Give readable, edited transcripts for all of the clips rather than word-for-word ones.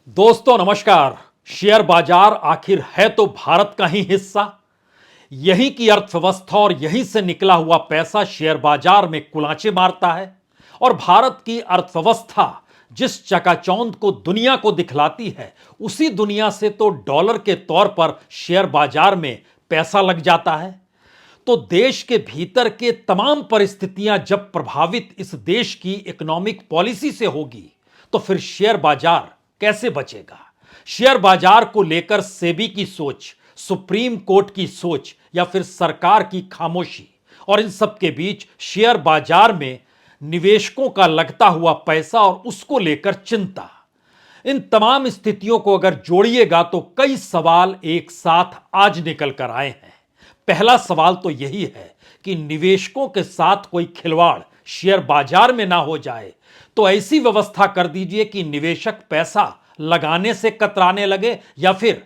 दोस्तों नमस्कार। शेयर बाजार आखिर है तो भारत का ही हिस्सा। यहीं की अर्थव्यवस्था और यहीं से निकला हुआ पैसा शेयर बाजार में कुलांचे मारता है। और भारत की अर्थव्यवस्था जिस चकाचौंध को दुनिया को दिखलाती है, उसी दुनिया से तो डॉलर के तौर पर शेयर बाजार में पैसा लग जाता है। तो देश के भीतर के तमाम परिस्थितियां जब प्रभावित इस देश की इकोनॉमिक पॉलिसी से होगी, तो फिर शेयर बाजार कैसे बचेगा? शेयर बाजार को लेकर सेबी की सोच, सुप्रीम कोर्ट की सोच या फिर सरकार की खामोशी, और इन सब के बीच शेयर बाजार में निवेशकों का लगता हुआ पैसा और उसको लेकर चिंता। इन तमाम स्थितियों को अगर जोड़िएगा तो कई सवाल एक साथ आज निकल कर आए हैं। पहला सवाल तो यही है कि निवेशकों के साथ कोई खिलवाड़ शेयर बाजार में ना हो जाए। तो ऐसी व्यवस्था कर दीजिए कि निवेशक पैसा लगाने से कतराने लगे या फिर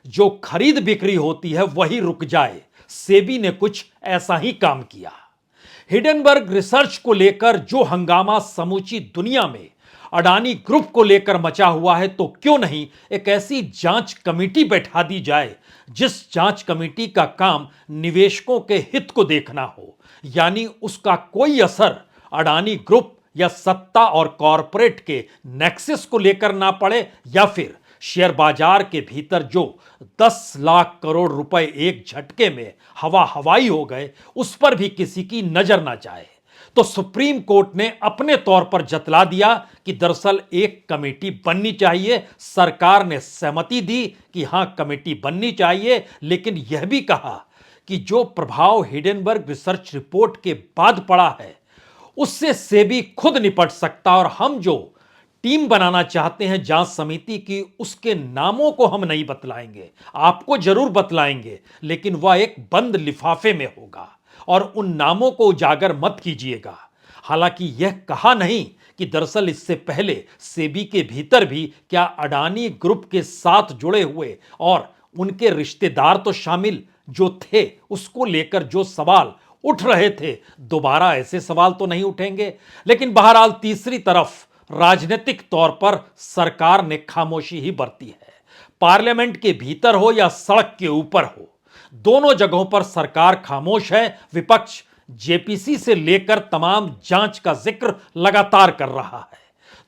जो खरीद बिक्री होती है वही रुक जाए। सेबी ने कुछ ऐसा ही काम किया। हिडेनबर्ग रिसर्च को लेकर जो हंगामा समूची दुनिया में अडानी ग्रुप को लेकर मचा हुआ है, तो क्यों नहीं एक ऐसी जांच कमेटी बैठा दी जाए जिस जांच कमेटी का काम निवेशकों के हित को देखना हो, यानी उसका कोई असर अडानी ग्रुप या सत्ता और कॉरपोरेट के नेक्सस को लेकर ना पड़े, या फिर शेयर बाजार के भीतर जो 10 लाख करोड़ रुपए एक झटके में हवा हवाई हो गए, उस पर भी किसी की नजर ना जाए। तो सुप्रीम कोर्ट ने अपने तौर पर जतला दिया कि दरअसल एक कमेटी बननी चाहिए। सरकार ने सहमति दी कि हां कमेटी बननी चाहिए, लेकिन यह भी कहा कि जो प्रभाव हिडेनबर्ग रिसर्च रिपोर्ट के बाद पड़ा है, उससे सेबी खुद निपट सकता। और हम जो टीम बनाना चाहते हैं जांच समिति की, उसके नामों को हम नहीं बतलाएंगे, आपको जरूर बतलाएंगे, लेकिन वह एक बंद लिफाफे में होगा और उन नामों को उजागर मत कीजिएगा। हालांकि यह कहा नहीं कि दरअसल इससे पहले सेबी के भीतर भी क्या अडानी ग्रुप के साथ जुड़े हुए और उनके रिश्तेदार तो शामिल जो थे, उसको लेकर जो सवाल उठ रहे थे, दोबारा ऐसे सवाल तो नहीं उठेंगे। लेकिन बहरहाल तीसरी तरफ राजनीतिक तौर पर सरकार ने खामोशी ही बरती है। पार्लियामेंट के भीतर हो या सड़क के ऊपर हो, दोनों जगहों पर सरकार खामोश है। विपक्ष जेपीसी से लेकर तमाम जांच का जिक्र लगातार कर रहा है।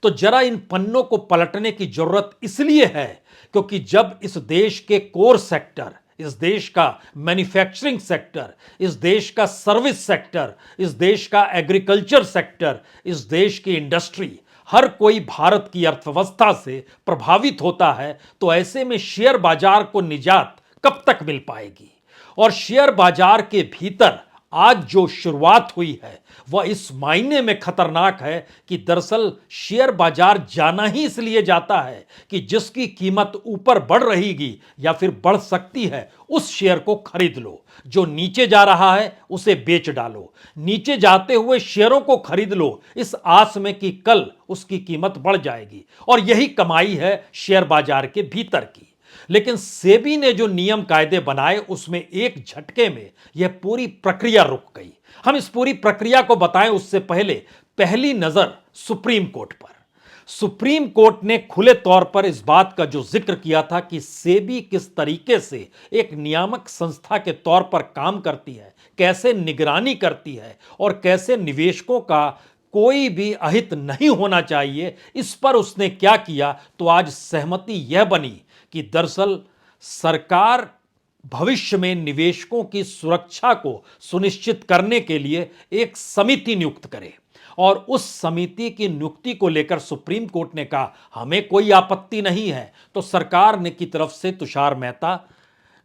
तो जरा इन पन्नों को पलटने की जरूरत इसलिए है क्योंकि जब इस देश के कोर सेक्टर, इस देश का मैन्युफैक्चरिंग सेक्टर, इस देश का सर्विस सेक्टर, इस देश का एग्रीकल्चर सेक्टर, इस देश की इंडस्ट्री, हर कोई भारत की अर्थव्यवस्था से प्रभावित होता है, तो ऐसे में शेयर बाजार को निजात कब तक मिल पाएगी? और शेयर बाजार के भीतर आज जो शुरुआत हुई है वह इस मायने में खतरनाक है कि दरअसल शेयर बाजार जाना ही इसलिए जाता है कि जिसकी कीमत ऊपर बढ़ रहेगी या फिर बढ़ सकती है, उस शेयर को खरीद लो। जो नीचे जा रहा है उसे बेच डालो। नीचे जाते हुए शेयरों को खरीद लो इस आस में कि कल उसकी कीमत बढ़ जाएगी। और यही कमाई है शेयर बाजार के भीतर की। लेकिन सेबी ने जो नियम कायदे बनाए, उसमें एक झटके में यह पूरी प्रक्रिया रुक गई। हम इस पूरी प्रक्रिया को बताएं उससे पहले पहली नजर सुप्रीम कोर्ट पर। सुप्रीम कोर्ट ने खुले तौर पर इस बात का जो जिक्र किया था कि सेबी किस तरीके से एक नियामक संस्था के तौर पर काम करती है, कैसे निगरानी करती है और कैसे निवेशकों का कोई भी अहित नहीं होना चाहिए, इस पर उसने क्या किया। तो आज सहमति यह बनी कि दरअसल सरकार भविष्य में निवेशकों की सुरक्षा को सुनिश्चित करने के लिए एक समिति नियुक्त करे। और उस समिति की नियुक्ति को लेकर सुप्रीम कोर्ट ने कहा हमें कोई आपत्ति नहीं है। तो सरकार ने की तरफ से तुषार मेहता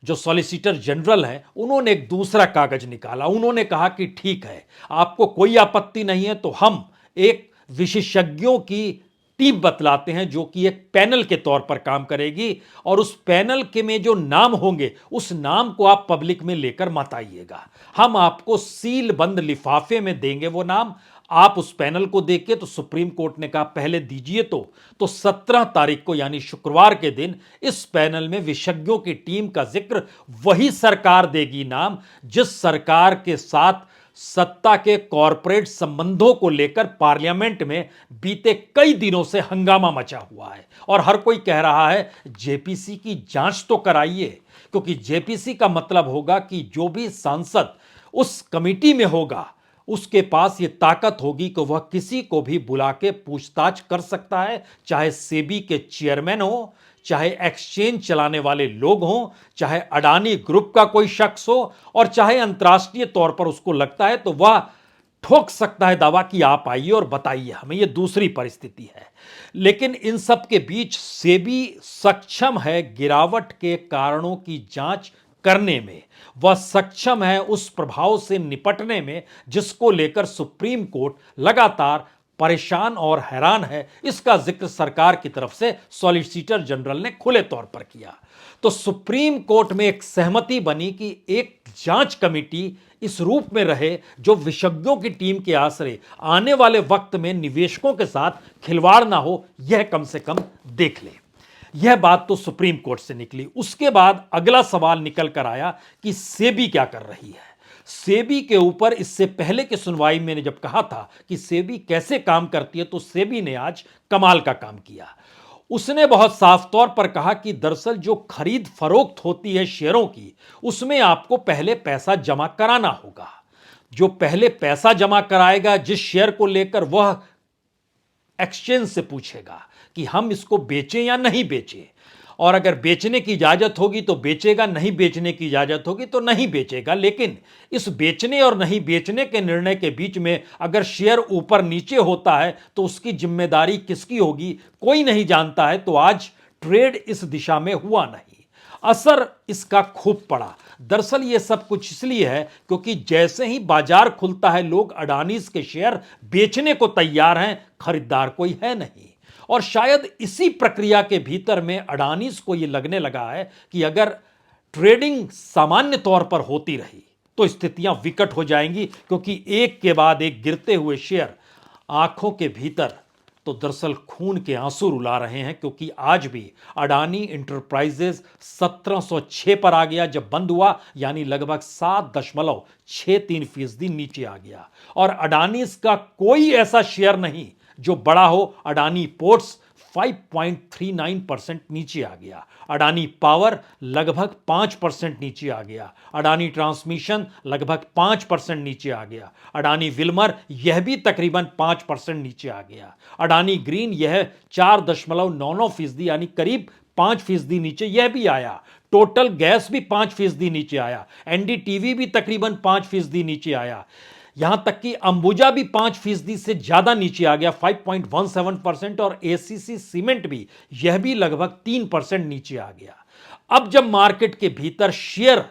जो सॉलिसिटर जनरल हैं, उन्होंने एक दूसरा कागज निकाला। उन्होंने कहा कि ठीक है, आपको कोई आपत्ति नहीं है तो हम एक विशेषज्ञों की टीम बतलाते हैं जो कि एक पैनल के तौर पर काम करेगी, और उस पैनल के में जो नाम होंगे उस नाम को आप पब्लिक में लेकर मत आइएगा। हम आपको सील बंद लिफाफे में देंगे वो नाम, आप उस पैनल को देखिए। तो सुप्रीम कोर्ट ने कहा पहले दीजिए। तो 17 तारीख को यानी शुक्रवार के दिन इस पैनल में विशेषज्ञों की टीम का जिक्र वही सरकार देगी नाम जिस सरकार के साथ सत्ता के कॉरपोरेट संबंधों को लेकर पार्लियामेंट में बीते कई दिनों से हंगामा मचा हुआ है और हर कोई कह रहा है जेपीसी की जांच तो कराइए, क्योंकि जेपीसी का मतलब होगा कि जो भी सांसद उस कमेटी में होगा उसके पास यह ताकत होगी कि वह किसी को भी बुला के पूछताछ कर सकता है, चाहे सेबी के चेयरमैन हो, चाहे एक्सचेंज चलाने वाले लोग हों, चाहे अडानी ग्रुप का कोई शख्स हो और चाहे अंतर्राष्ट्रीय तौर पर उसको लगता है तो वह ठोक सकता है दावा कि आप आइए और बताइए हमें। यह दूसरी परिस्थिति है। लेकिन इन सब के बीच सेबी सक्षम है गिरावट के कारणों की जांच करने में, वह सक्षम है उस प्रभाव से निपटने में जिसको लेकर सुप्रीम कोर्ट लगातार परेशान और हैरान है। इसका जिक्र सरकार की तरफ से सॉलिसिटर जनरल ने खुले तौर पर किया। तो सुप्रीम कोर्ट में एक सहमति बनी कि एक जांच कमेटी इस रूप में रहे जो विशेषज्ञों की टीम के आश्रय आने वाले वक्त में निवेशकों के साथ खिलवाड़ ना हो, यह कम से कम देख ले। यह बात तो सुप्रीम कोर्ट से निकली। उसके बाद अगला सवाल निकल कर आया कि सेबी क्या कर रही है। सेबी के ऊपर इससे पहले की सुनवाई में मैंने जब कहा था कि सेबी कैसे काम करती है, तो सेबी ने आज कमाल का काम किया। उसने बहुत साफ तौर पर कहा कि दरअसल जो खरीद फरोख्त होती है शेयरों की, उसमें आपको पहले पैसा जमा कराना होगा। जो पहले पैसा जमा कराएगा जिस शेयर को लेकर, वह एक्सचेंज से पूछेगा कि हम इसको बेचें या नहीं बेचें, और अगर बेचने की इजाजत होगी तो बेचेगा, नहीं बेचने की इजाजत होगी तो नहीं बेचेगा। लेकिन इस बेचने और नहीं बेचने के निर्णय के बीच में अगर शेयर ऊपर नीचे होता है तो उसकी जिम्मेदारी किसकी होगी, कोई नहीं जानता है। तो आज ट्रेड इस दिशा में हुआ नहीं, असर इसका खूब पड़ा। दरअसल यह सब कुछ इसलिए है क्योंकि जैसे ही बाजार खुलता है लोग अडानीज के शेयर बेचने को तैयार हैं, खरीदार कोई है नहीं। और शायद इसी प्रक्रिया के भीतर में अडानीज को यह लगने लगा है कि अगर ट्रेडिंग सामान्य तौर पर होती रही तो स्थितियां विकट हो जाएंगी, क्योंकि एक के बाद एक गिरते हुए शेयर आंखों के भीतर तो दरअसल खून के आंसू रुला रहे हैं। क्योंकि आज भी अडानी इंटरप्राइजेज 1706 पर आ गया जब बंद हुआ, यानी लगभग 7.63% नीचे आ गया। और अडानी का कोई ऐसा शेयर नहीं जो बड़ा हो। अडानी पोर्ट्स 5.39% नीचे आ गया, अडानी पावर लगभग 5% नीचे आ गया, अडानी ट्रांसमिशन लगभग 5% नीचे आ गया, अडानी विल्मर यह भी तकरीबन 5% नीचे आ गया, अडानी ग्रीन यह 4.99% यानी करीब 5% नीचे यह भी आया, टोटल गैस भी 5% नीचे आया, एनडीटीवी भी तकरीबन 5% नीचे आया, यहां तक कि अंबुजा भी 5% से ज्यादा नीचे आ गया 5.17%, और एसीसी सीमेंट भी यह भी लगभग 3% नीचे आ गया। अब जब मार्केट के भीतर शेयर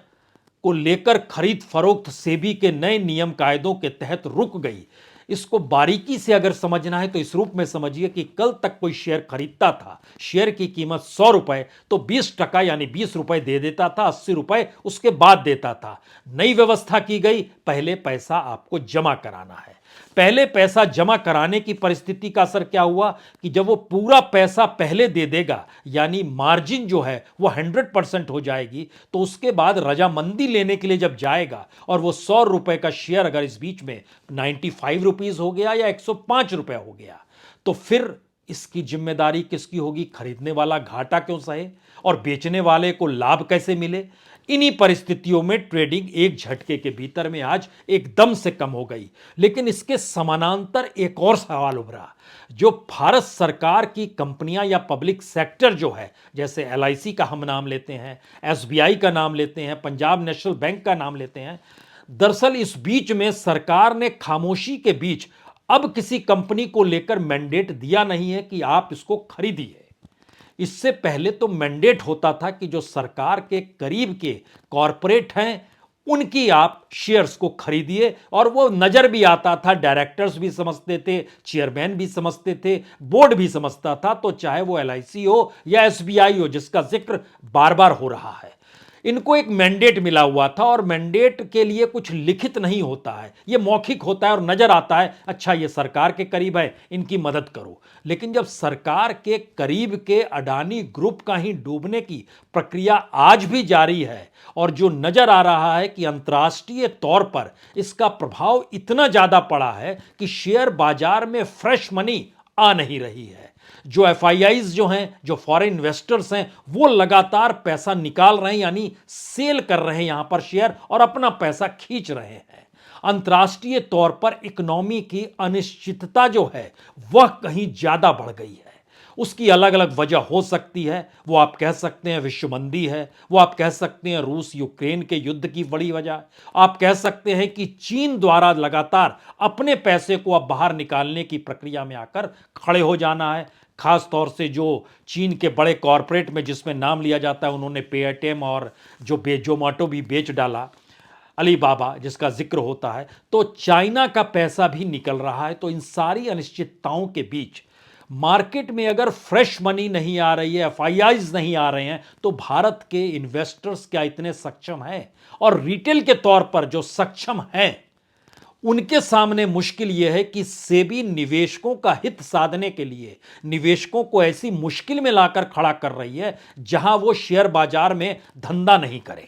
को लेकर खरीद फरोख्त सेबी के नए नियम कायदों के तहत रुक गई, इसको बारीकी से अगर समझना है तो इस रूप में समझिए कि कल तक कोई शेयर खरीदता था, शेयर की कीमत 100 रुपए, तो 20% यानी 20 रुपए दे देता था, 80 रुपए उसके बाद देता था। नई व्यवस्था की गई, पहले पैसा आपको जमा कराना है। पहले पैसा जमा कराने की परिस्थिति का असर क्या हुआ कि जब वो पूरा पैसा पहले दे देगा, यानी मार्जिन जो है वो 100% हो जाएगी, तो उसके बाद रजामंदी लेने के लिए जब जाएगा और वो 100 रुपए का शेयर अगर इस बीच में 95 रुपीज हो गया या 105 रुपए हो गया, तो फिर इसकी जिम्मेदारी किसकी होगी? खरीदने वाला घाटा क्यों सहे और बेचने वाले को लाभ कैसे मिले? इन्हीं परिस्थितियों में ट्रेडिंग एक झटके के भीतर में आज एकदम से कम हो गई। लेकिन इसके समानांतर एक और सवाल उभरा, जो भारत सरकार की कंपनियां या पब्लिक सेक्टर जो है, जैसे एलआईसी का हम नाम लेते हैं, एसबीआई का नाम लेते हैं, पंजाब नेशनल बैंक का नाम लेते हैं, दरअसल इस बीच में सरकार ने खामोशी के बीच अब किसी कंपनी को लेकर मैंडेट दिया नहीं है कि आप इसको खरीदिए। इससे पहले तो मैंडेट होता था कि जो सरकार के करीब के कॉरपोरेट हैं उनकी आप शेयर्स को खरीदिए, और वो नजर भी आता था, डायरेक्टर्स भी समझते थे, चेयरमैन भी समझते थे, बोर्ड भी समझता था, तो चाहे वो एलआईसी हो या एसबीआई हो जिसका जिक्र बार बार हो रहा है। इनको एक मैंडेट मिला हुआ था और मैंडेट के लिए कुछ लिखित नहीं होता है, ये मौखिक होता है और नजर आता है अच्छा ये सरकार के करीब है, इनकी मदद करो। लेकिन जब सरकार के करीब के अडानी ग्रुप का ही डूबने की प्रक्रिया आज भी जारी है और जो नजर आ रहा है कि अंतर्राष्ट्रीय तौर पर इसका प्रभाव इतना ज्यादा पड़ा है कि शेयर बाजार में फ्रेश मनी आ नहीं रही है, जो एफआईआईज जो हैं, जो फॉरेन इन्वेस्टर्स हैं, वो लगातार पैसा निकाल रहे हैं, यानी सेल कर रहे हैं यहां पर शेयर और अपना पैसा खींच रहे हैं। अंतर्राष्ट्रीय तौर पर इकोनॉमी की अनिश्चितता जो है वह कहीं ज्यादा बढ़ गई है। उसकी अलग अलग वजह हो सकती है, वो आप कह सकते हैं विश्व मंदी है, वो आप कह सकते हैं रूस यूक्रेन के युद्ध की बड़ी वजह, आप कह सकते हैं कि चीन द्वारा लगातार अपने पैसे को अब बाहर निकालने की प्रक्रिया में आकर खड़े हो जाना है। खास तौर से जो चीन के बड़े कॉरपोरेट में जिसमें नाम लिया जाता है, उन्होंने पेटीएम और जो जोमेटो भी बेच डाला, अलीबाबा जिसका जिक्र होता है, तो चाइना का पैसा भी निकल रहा है। तो इन सारी अनिश्चितताओं के बीच मार्केट में अगर फ्रेश मनी नहीं आ रही है, एफआईआईज नहीं आ रहे हैं, तो भारत के इन्वेस्टर्स क्या इतने सक्षम हैं? और रिटेल के तौर पर जो सक्षम हैं उनके सामने मुश्किल यह है कि सेबी निवेशकों का हित साधने के लिए निवेशकों को ऐसी मुश्किल में लाकर खड़ा कर रही है जहां वो शेयर बाजार में धंधा नहीं करें।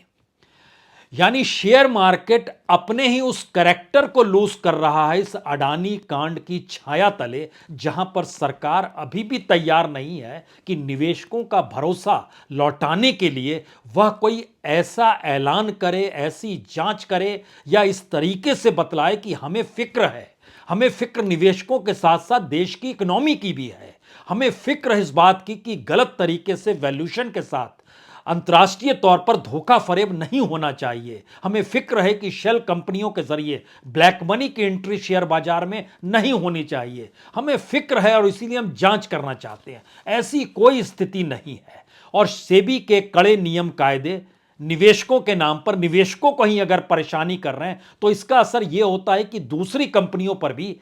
यानी शेयर मार्केट अपने ही उस कैरेक्टर को लूज कर रहा है इस अडानी कांड की छाया तले, जहां पर सरकार अभी भी तैयार नहीं है कि निवेशकों का भरोसा लौटाने के लिए वह कोई ऐसा ऐलान करे, ऐसी जांच करे या इस तरीके से बतलाए कि हमें फिक्र है। हमें फिक्र निवेशकों के साथ साथ देश की इकोनॉमी की भी है। हमें फिक्र इस बात की कि गलत तरीके से वैल्यूएशन के साथ अंतर्राष्ट्रीय तौर पर धोखा फरेब नहीं होना चाहिए। हमें फिक्र है कि शेल कंपनियों के जरिए ब्लैक मनी की एंट्री शेयर बाजार में नहीं होनी चाहिए। हमें फिक्र है और इसीलिए हम जांच करना चाहते हैं। ऐसी कोई स्थिति नहीं है और सेबी के कड़े नियम कायदे निवेशकों के नाम पर निवेशकों को ही अगर परेशानी कर रहे हैं तो इसका असर यह होता है कि दूसरी कंपनियों पर भी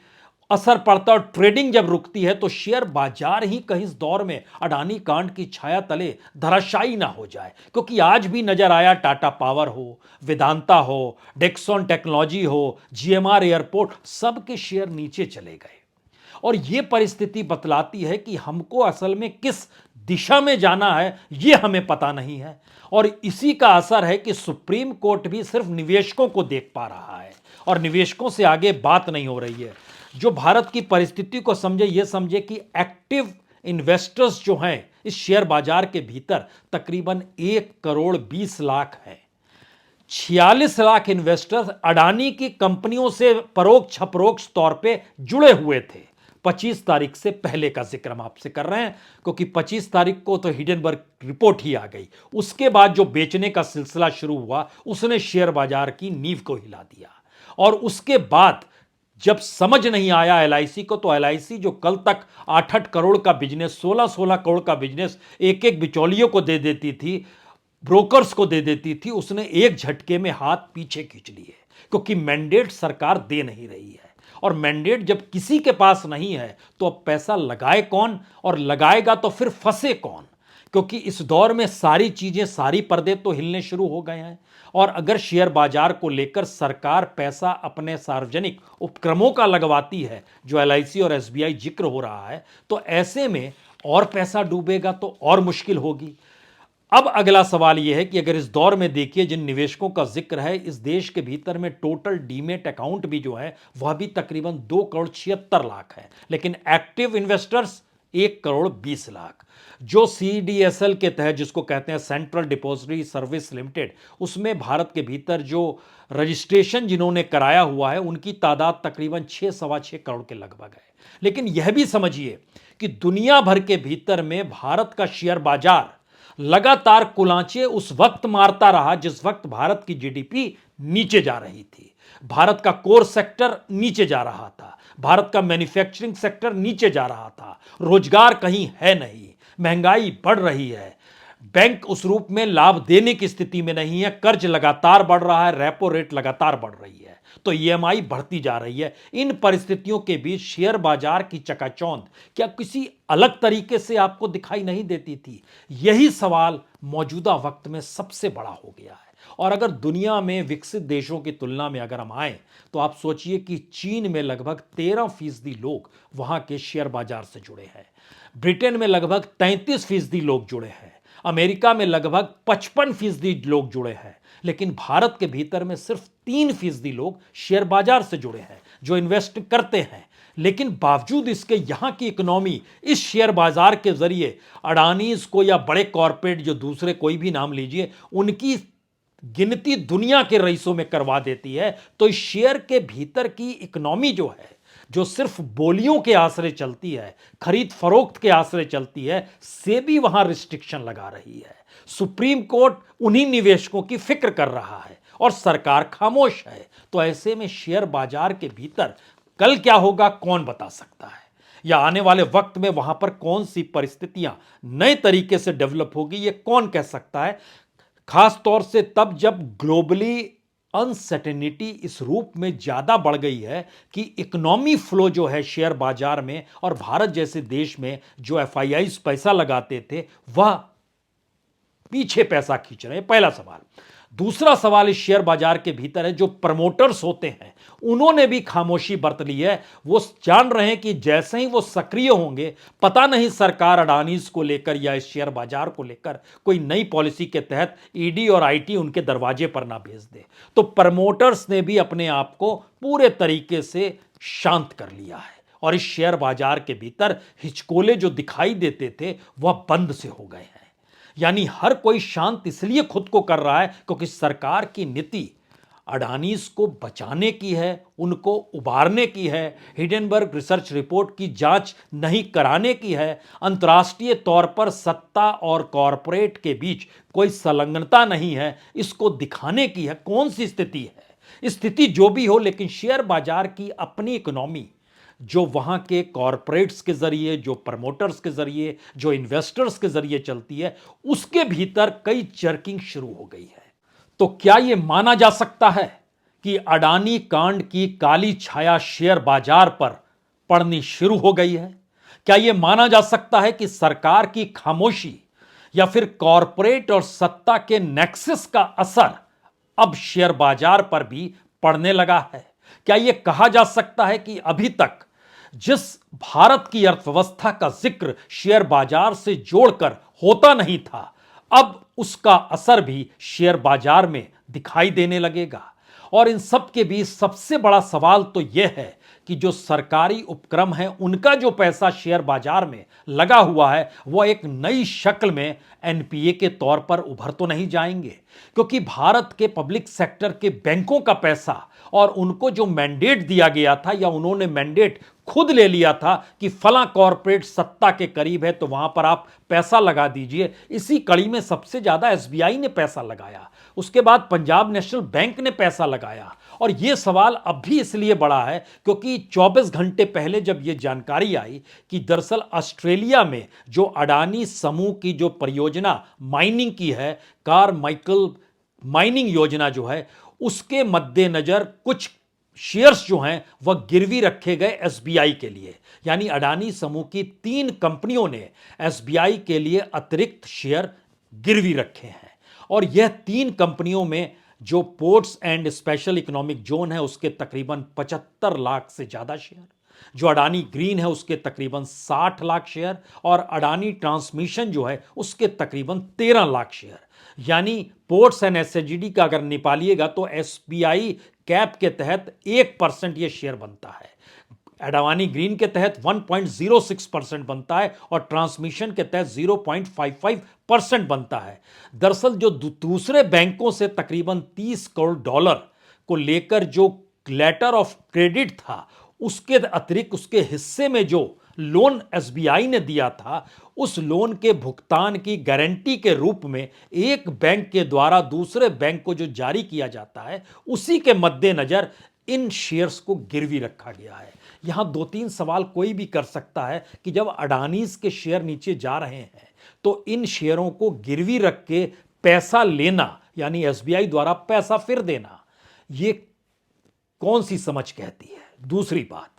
असर पड़ता है और ट्रेडिंग जब रुकती है तो शेयर बाजार ही कहीं इस दौर में अडानी कांड की छाया तले धराशायी ना हो जाए। क्योंकि आज भी नजर आया टाटा पावर हो, वेदांता हो, डेक्सॉन टेक्नोलॉजी हो, जीएमआर एयरपोर्ट, सबके शेयर नीचे चले गए। और यह परिस्थिति बतलाती है कि हमको असल में किस दिशा में जाना है यह हमें पता नहीं है। और इसी का असर है कि सुप्रीम कोर्ट भी सिर्फ निवेशकों को देख पा रहा है और निवेशकों से आगे बात नहीं हो रही है। जो भारत की परिस्थिति को समझे, यह समझे कि एक्टिव इन्वेस्टर्स जो हैं इस शेयर बाजार के भीतर तकरीबन 1,20,00,000 हैं। 46 लाख इन्वेस्टर्स अडानी की कंपनियों से परोक्ष अपरोक्ष तौर पे जुड़े हुए थे। 25 तारीख से पहले का जिक्र हम आपसे कर रहे हैं क्योंकि 25 तारीख को तो हिडेनबर्ग रिपोर्ट ही आ गई। उसके बाद जो बेचने का सिलसिला शुरू हुआ उसने शेयर बाजार की नींव को हिला दिया। और उसके बाद जब समझ नहीं आया एलआईसी को, तो एलआईसी जो कल तक 8-8 करोड़ का बिजनेस, 16-16 करोड़ का बिजनेस एक एक बिचौलियों को दे देती थी, ब्रोकर्स को दे देती थी, उसने एक झटके में हाथ पीछे खींच लिए क्योंकि मैंडेट सरकार दे नहीं रही है। और मैंडेट जब किसी के पास नहीं है तो अब पैसा लगाए कौन और लगाएगा तो फिर फंसे कौन? क्योंकि इस दौर में सारी चीजें, सारी पर्दे तो हिलने शुरू हो गए हैं। और अगर शेयर बाजार को लेकर सरकार पैसा अपने सार्वजनिक उपक्रमों का लगवाती है, जो एलआईसी और एसबीआई जिक्र हो रहा है, तो ऐसे में और पैसा डूबेगा तो और मुश्किल होगी। अब अगला सवाल यह है कि अगर इस दौर में देखिए जिन निवेशकों का जिक्र है, इस देश के भीतर में टोटल डीमेट अकाउंट भी जो है वह भी तकरीबन 2,76,00,000 है, लेकिन एक्टिव इन्वेस्टर्स 1,20,00,000। जो सीडीएसएल के तहत, जिसको कहते हैं सेंट्रल डिपॉजिटरी सर्विस लिमिटेड, उसमें भारत के भीतर जो रजिस्ट्रेशन जिन्होंने कराया हुआ है उनकी तादाद तकरीबन 6-6.25 करोड़ के लगभग है। लेकिन यह भी समझिए कि दुनिया भर के भीतर में भारत का शेयर बाजार लगातार कुलांचे उस वक्त मारता रहा जिस वक्त भारत की जीडीपी नीचे जा रही थी, भारत का कोर सेक्टर नीचे जा रहा था, भारत का मैन्युफैक्चरिंग सेक्टर नीचे जा रहा था, रोजगार कहीं है नहीं, महंगाई बढ़ रही है, बैंक उस रूप में लाभ देने की स्थिति में नहीं है, कर्ज लगातार बढ़ रहा है, रेपो रेट लगातार बढ़ रही है, तो ईएमआई बढ़ती जा रही है। इन परिस्थितियों के बीच शेयर बाजार की चकाचौंध क्या किसी अलग तरीके से आपको दिखाई नहीं देती थी? यही सवाल मौजूदा वक्त में सबसे बड़ा हो गया है। और अगर दुनिया में विकसित देशों की तुलना में अगर हम आए तो आप सोचिए कि चीन में लगभग 13% लोग वहां के शेयर बाजार से जुड़े हैं, ब्रिटेन में लगभग 33% लोग जुड़े हैं, अमेरिका में लगभग 55% लोग जुड़े हैं, लेकिन भारत के भीतर में सिर्फ 3% लोग शेयर बाजार से जुड़े हैं जो इन्वेस्ट करते हैं। लेकिन बावजूद इसके यहां की इकोनॉमी इस शेयर बाजार के जरिए अडानीज को या बड़े कॉरपोरेट जो दूसरे कोई भी नाम लीजिए उनकी गिनती दुनिया के रईसों में करवा देती है। तो इस शेयर के भीतर की इकोनॉमी जो है, जो सिर्फ बोलियों के आश्रय चलती है, खरीद फरोख्त के आश्रय चलती है, से भी वहां रिस्ट्रिक्शन लगा रही है। सुप्रीम कोर्ट उन्हीं निवेशकों की फिक्र कर रहा है और सरकार खामोश है। तो ऐसे में शेयर बाजार के भीतर कल क्या होगा कौन बता सकता है, या आने वाले वक्त में वहां पर कौन सी परिस्थितियां नए तरीके से डेवलप होगी, ये कौन कह सकता है। खास तौर से तब जब ग्लोबली अनसर्टेनिटी इस रूप में ज्यादा बढ़ गई है कि इकोनॉमी फ्लो जो है शेयर बाजार में और भारत जैसे देश में जो एफआईआईज पैसा लगाते थे वह पीछे पैसा खींच रहे हैं, पहला सवाल। दूसरा सवाल इस शेयर बाजार के भीतर है जो प्रमोटर्स होते हैं उन्होंने भी खामोशी बरत ली है। वो जान रहे हैं कि जैसे ही वो सक्रिय होंगे, पता नहीं सरकार अडानीज को लेकर या इस शेयर बाजार को लेकर कोई नई पॉलिसी के तहत ईडी और आईटी उनके दरवाजे पर ना भेज दे। तो प्रमोटर्स ने भी अपने आप को पूरे तरीके से शांत कर लिया है और इस शेयर बाजार के भीतर हिचकोले जो दिखाई देते थे वह बंद से हो गए हैं। यानी हर कोई शांत इसलिए खुद को कर रहा है क्योंकि सरकार की नीति अडानीज को बचाने की है, उनको उबारने की है, हिडेनबर्ग रिसर्च रिपोर्ट की जांच नहीं कराने की है, अंतर्राष्ट्रीय तौर पर सत्ता और कॉरपोरेट के बीच कोई संलग्नता नहीं है, इसको दिखाने की है। कौन सी स्थिति है? स्थिति जो भी हो, लेकिन शेयर बाजार की अपनी इकोनॉमी जो वहां के कॉरपोरेट्स के जरिए, जो प्रमोटर्स के जरिए, जो इन्वेस्टर्स के जरिए चलती है, उसके भीतर कई जर्किंग शुरू हो गई है। तो क्या यह माना जा सकता है कि अडानी कांड की काली छाया शेयर बाजार पर पड़नी शुरू हो गई है? क्या यह माना जा सकता है कि सरकार की खामोशी या फिर कॉरपोरेट और सत्ता के नेक्सस का असर अब शेयर बाजार पर भी पड़ने लगा है? क्या यह कहा जा सकता है कि अभी तक जिस भारत की अर्थव्यवस्था का जिक्र शेयर बाजार से जोड़कर होता नहीं था, अब उसका असर भी शेयर बाजार में दिखाई देने लगेगा? और इन सब के बीच सबसे बड़ा सवाल तो यह है कि जो सरकारी उपक्रम है उनका जो पैसा शेयर बाजार में लगा हुआ है वह एक नई शक्ल में एनपीए के तौर पर उभर तो नहीं जाएंगे, क्योंकि भारत के पब्लिक सेक्टर के बैंकों का पैसा और उनको जो मैंडेट दिया गया था या उन्होंने मैंडेट खुद ले लिया था कि फला कॉरपोरेट सत्ता के करीब है तो वहां पर आप पैसा लगा दीजिए, इसी कड़ी में सबसे ज्यादा एसबीआई ने पैसा लगाया, उसके बाद पंजाब नेशनल बैंक ने पैसा लगाया। और यह सवाल अब भी इसलिए बड़ा है क्योंकि 24 घंटे पहले जब यह जानकारी आई कि दरअसल ऑस्ट्रेलिया में जो अडानी समूह की जो परियोजना माइनिंग की है, कारमाइकल माइनिंग योजना जो है, उसके मद्देनजर कुछ शेयर्स जो हैं वह गिरवी रखे गए एसबीआई के लिए। यानी अडानी समूह की 3 कंपनियों ने एसबीआई के लिए अतिरिक्त शेयर गिरवी रखे हैं। और यह 3 कंपनियों में जो ports and special economic zone है उसके तकरीबन 75 लाख से ज्यादा शेयर, जो अडानी ग्रीन है उसके तकरीबन 60 लाख शेयर और अडानी ट्रांसमिशन जो है उसके तकरीबन 13 लाख शेयर। यानी पोर्ट्स एंड एसएचजीडी का अगर निकालिएगा तो एसबीआई कैप के तहत 1% यह शेयर बनता है, अडानी ग्रीन के तहत 1.06% बनता है और ट्रांसमिशन के तहत 0.55% बनता है। दरअसल जो दूसरे बैंकों से तकरीबन $30 करोड़ को लेकर जो लेटर ऑफ क्रेडिट था, उसके अतिरिक्त उसके हिस्से में जो लोन एसबीआई ने दिया था, उस लोन के भुगतान की गारंटी के रूप में एक बैंक के द्वारा दूसरे बैंक को जो जारी किया जाता है, उसी के मद्देनजर इन शेयर्स को गिरवी रखा गया है। यहां 2-3 सवाल कोई भी कर सकता है कि जब अडानीज के शेयर नीचे जा रहे हैं, तो इन शेयरों को गिरवी रख के पैसा लेना, यानी एसबीआई द्वारा पैसा फिर देना, ये कौन सी समझ कहती है? दूसरी बात,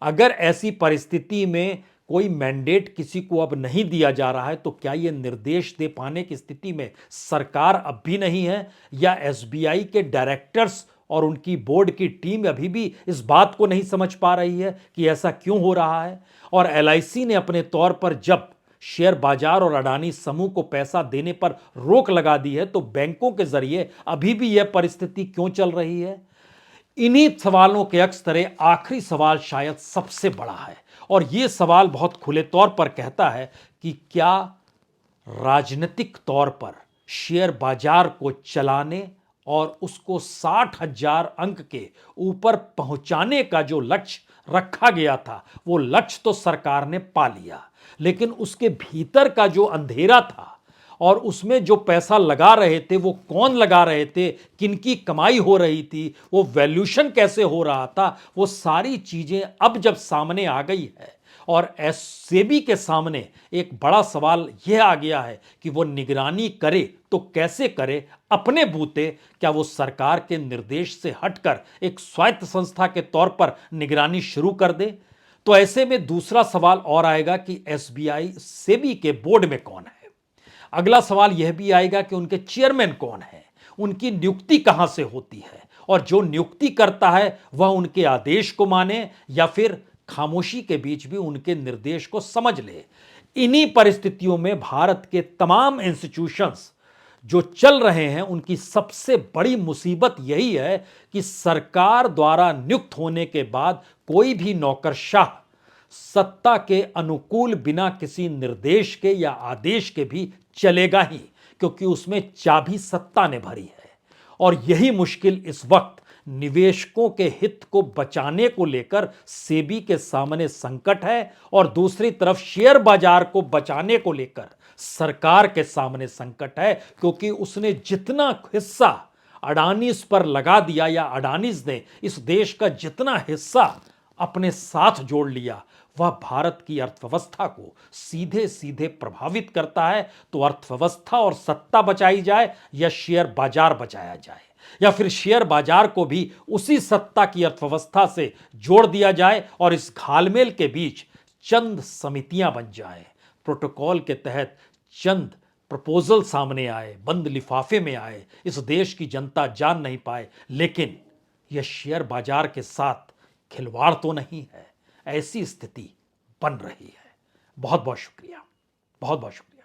अगर ऐसी परिस्थिति में कोई मैंडेट किसी को अब नहीं दिया जा रहा है तो क्या यह निर्देश दे पाने की स्थिति में सरकार अब भी नहीं है, या एसबीआई के डायरेक्टर्स और उनकी बोर्ड की टीम अभी भी इस बात को नहीं समझ पा रही है कि ऐसा क्यों हो रहा है? और एलआईसी ने अपने तौर पर जब शेयर बाजार और अडानी समूह को पैसा देने पर रोक लगा दी है, तो बैंकों के जरिए अभी भी यह परिस्थिति क्यों चल रही है? इन्हीं सवालों के अक्सरे आखिरी सवाल शायद सबसे बड़ा है, और यह सवाल बहुत खुले तौर पर कहता है कि क्या राजनीतिक तौर पर शेयर बाजार को चलाने और उसको 60,000 अंक के ऊपर पहुंचाने का जो लक्ष्य रखा गया था, वो लक्ष्य तो सरकार ने पा लिया, लेकिन उसके भीतर का जो अंधेरा था और उसमें जो पैसा लगा रहे थे वो कौन लगा रहे थे, किनकी कमाई हो रही थी, वो वैल्यूएशन कैसे हो रहा था, वो सारी चीजें अब जब सामने आ गई है और सेबी के सामने एक बड़ा सवाल यह आ गया है कि वो निगरानी करे तो कैसे करे, अपने बूते, क्या वो सरकार के निर्देश से हटकर एक स्वायत्त संस्था के तौर पर निगरानी शुरू कर दे? तो ऐसे में दूसरा सवाल और आएगा कि एसबीआई सेबी के बोर्ड में कौन है। अगला सवाल यह भी आएगा कि उनके चेयरमैन कौन है, उनकी नियुक्ति कहां से होती है, और जो नियुक्ति करता है वह उनके आदेश को माने या फिर खामोशी के बीच भी उनके निर्देश को समझ ले। इन्हीं परिस्थितियों में भारत के तमाम इंस्टीट्यूशंस जो चल रहे हैं, उनकी सबसे बड़ी मुसीबत यही है कि सरकार द्वारा नियुक्त होने के बाद कोई भी नौकरशाह सत्ता के अनुकूल बिना किसी निर्देश के या आदेश के भी चलेगा ही, क्योंकि उसमें चाबी सत्ता ने भरी है। और यही मुश्किल इस वक्त निवेशकों के हित को बचाने को लेकर सेबी के सामने संकट है, और दूसरी तरफ शेयर बाजार को बचाने को लेकर सरकार के सामने संकट है, क्योंकि उसने जितना हिस्सा अडानीज पर लगा दिया या अडानीज ने इस देश का जितना हिस्सा अपने साथ जोड़ लिया, वह भारत की अर्थव्यवस्था को सीधे सीधे प्रभावित करता है। तो अर्थव्यवस्था और सत्ता बचाई जाए या शेयर बाजार बचाया जाए, या फिर शेयर बाजार को भी उसी सत्ता की अर्थव्यवस्था से जोड़ दिया जाए और इस घालमेल के बीच चंद समितियां बन जाएं, प्रोटोकॉल के तहत चंद प्रपोजल सामने आए, बंद लिफाफे में आए, इस देश की जनता जान नहीं पाए, लेकिन यह शेयर बाजार के साथ खिलवाड़ तो नहीं है, ऐसी स्थिति बन रही है। बहुत बहुत शुक्रिया, बहुत बहुत शुक्रिया।